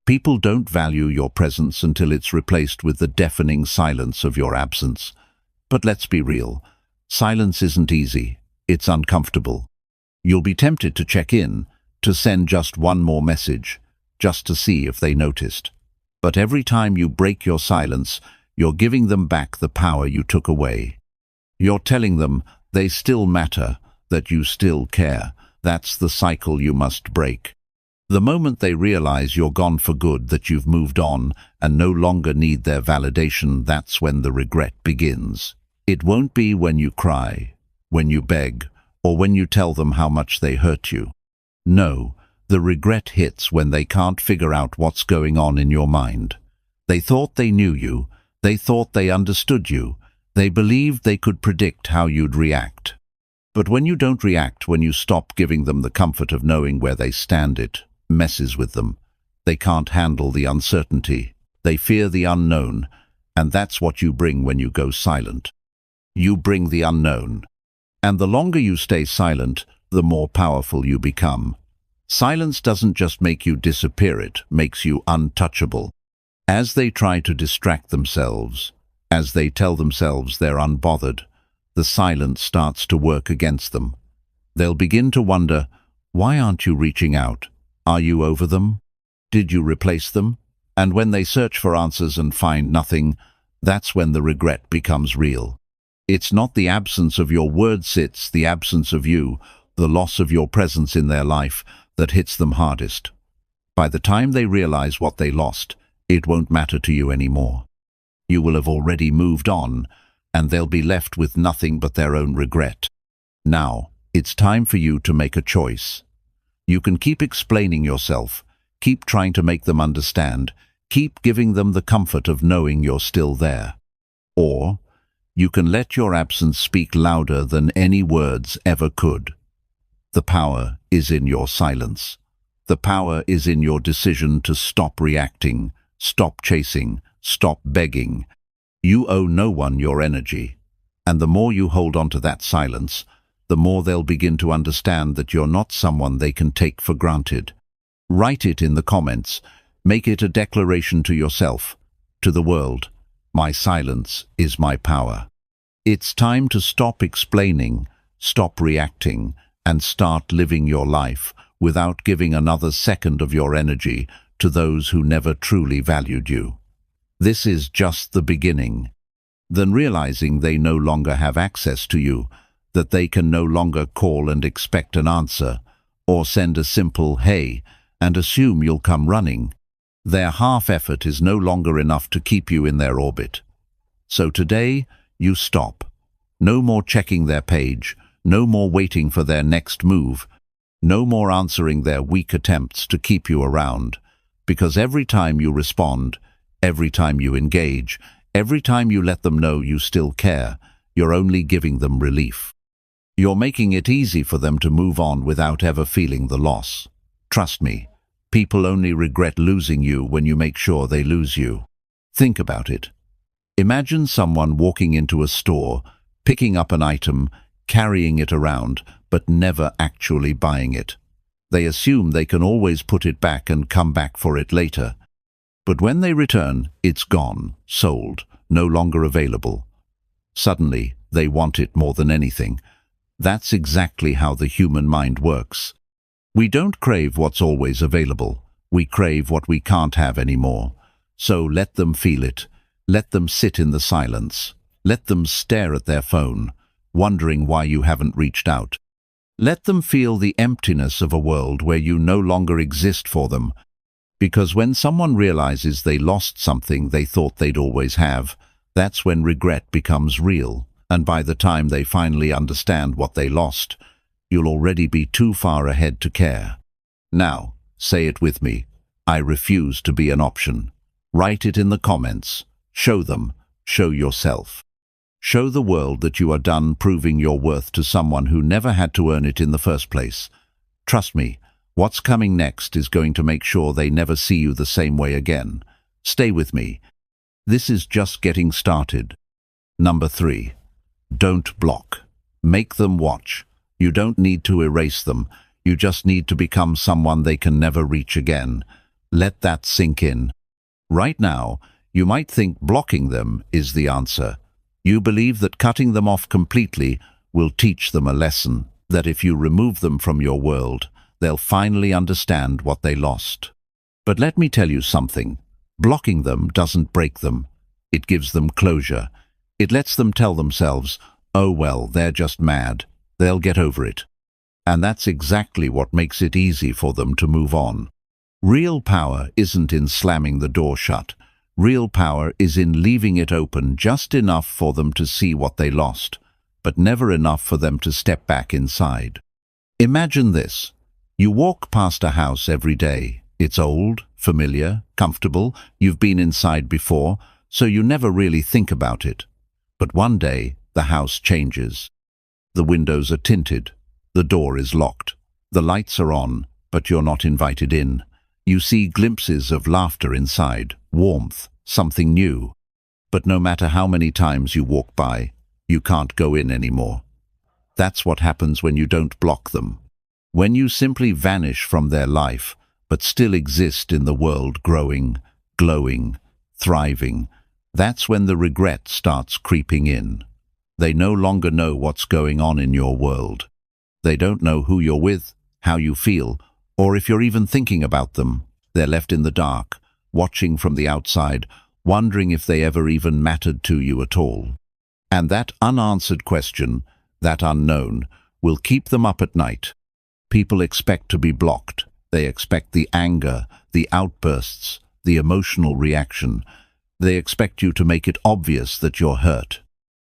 People don't value your presence until it's replaced with the deafening silence of your absence. But let's be real. Silence isn't easy. It's uncomfortable. You'll be tempted to check in, to send just one more message, just to see if they noticed. But every time you break your silence, you're giving them back the power you took away. You're telling them they still matter, that you still care. That's the cycle you must break. The moment they realize you're gone for good, that you've moved on and no longer need their validation, that's when the regret begins. It won't be when you cry, when you beg, or when you tell them how much they hurt you. No, the regret hits when they can't figure out what's going on in your mind. They thought they knew you. They thought they understood you. They believed they could predict how you'd react. But when you don't react, when you stop giving them the comfort of knowing where they stand, it messes with them. They can't handle the uncertainty. They fear the unknown, and that's what you bring when you go silent. You bring the unknown. And the longer you stay silent, the more powerful you become. Silence doesn't just make you disappear, it makes you untouchable. As they try to distract themselves, as they tell themselves they're unbothered, the silence starts to work against them. They'll begin to wonder, why aren't you reaching out? Are you over them? Did you replace them? And when they search for answers and find nothing, that's when the regret becomes real. It's not the absence of your words, it's the absence of you, the loss of your presence in their life, that hits them hardest. By the time they realize what they lost, it won't matter to you anymore. You will have already moved on, and they'll be left with nothing but their own regret. Now, it's time for you to make a choice. You can keep explaining yourself, keep trying to make them understand, keep giving them the comfort of knowing you're still there. Or, you can let your absence speak louder than any words ever could. The power is in your silence. The power is in your decision to stop reacting, stop chasing, stop begging. You owe no one your energy, and the more you hold on to that silence, the more they'll begin to understand that you're not someone they can take for granted. Write it in the comments. Make it a declaration to yourself, to the world. My silence is my power. It's time to stop explaining, stop reacting, and start living your life without giving another second of your energy to those who never truly valued you. This is just the beginning. Then realizing they no longer have access to you, that they can no longer call and expect an answer, or send a simple "hey" and assume you'll come running. Their half-effort is no longer enough to keep you in their orbit. So today, you stop. No more checking their page, no more waiting for their next move, no more answering their weak attempts to keep you around, because every time you respond, every time you engage, every time you let them know you still care, you're only giving them relief. You're making it easy for them to move on without ever feeling the loss. Trust me, people only regret losing you when you make sure they lose you. Think about it. Imagine someone walking into a store, picking up an item, carrying it around, but never actually buying it. They assume they can always put it back and come back for it later. But when they return, it's gone, sold, no longer available. Suddenly, they want it more than anything. That's exactly how the human mind works. We don't crave what's always available. We crave what we can't have anymore. So let them feel it. Let them sit in the silence. Let them stare at their phone, wondering why you haven't reached out. Let them feel the emptiness of a world where you no longer exist for them. Because when someone realizes they lost something they thought they'd always have, that's when regret becomes real. And by the time they finally understand what they lost, you'll already be too far ahead to care. Now, say it with me. I refuse to be an option. Write it in the comments. Show them. Show yourself. Show the world that you are done proving your worth to someone who never had to earn it in the first place. Trust me, what's coming next is going to make sure they never see you the same way again. Stay with me. This is just getting started. Number 3. Don't block. Make them watch. You don't need to erase them. You just need to become someone they can never reach again. Let that sink in. Right now, you might think blocking them is the answer. You believe that cutting them off completely will teach them a lesson, that if you remove them from your world, they'll finally understand what they lost. But let me tell you something. Blocking them doesn't break them. It gives them closure. It lets them tell themselves, oh well, they're just mad. They'll get over it. And that's exactly what makes it easy for them to move on. Real power isn't in slamming the door shut. Real power is in leaving it open just enough for them to see what they lost, but never enough for them to step back inside. Imagine this. You walk past a house every day. It's old, familiar, comfortable. You've been inside before, so you never really think about it. But one day, the house changes. The windows are tinted. The door is locked. The lights are on, but you're not invited in. You see glimpses of laughter inside, warmth, something new. But no matter how many times you walk by, you can't go in anymore. That's what happens when you don't block them. When you simply vanish from their life, but still exist in the world growing, glowing, thriving, that's when the regret starts creeping in. They no longer know what's going on in your world. They don't know who you're with, how you feel, or if you're even thinking about them. They're left in the dark, watching from the outside, wondering if they ever even mattered to you at all. And that unanswered question, that unknown, will keep them up at night. People expect to be blocked. They expect the anger, the outbursts, the emotional reaction. They expect you to make it obvious that you're hurt.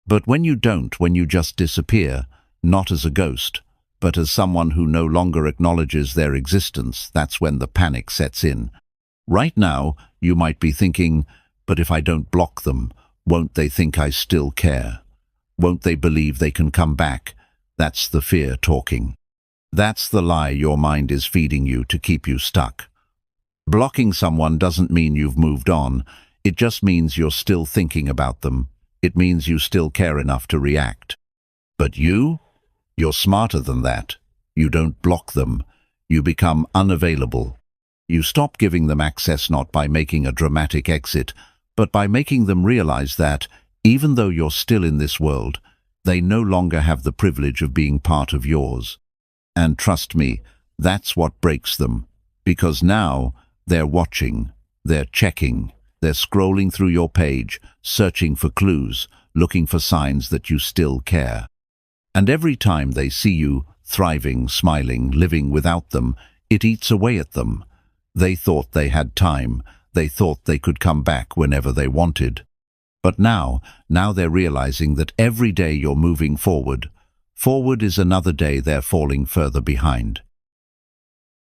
But when you don't, when you just disappear, not as a ghost, but as someone who no longer acknowledges their existence, that's when the panic sets in. Right now, you might be thinking, but if I don't block them, won't they think I still care? Won't they believe they can come back? That's the fear talking. That's the lie your mind is feeding you to keep you stuck. Blocking someone doesn't mean you've moved on. It just means you're still thinking about them. It means you still care enough to react. But you're smarter than that. You don't block them. You become unavailable. You stop giving them access not by making a dramatic exit, but by making them realize that, even though you're still in this world, they no longer have the privilege of being part of yours. And trust me, that's what breaks them. Because now, they're watching, they're checking, they're scrolling through your page, searching for clues, looking for signs that you still care. And every time they see you, thriving, smiling, living without them, it eats away at them. They thought they had time. They thought they could come back whenever they wanted. But now they're realizing that every day you're moving forward is another day they're falling further behind.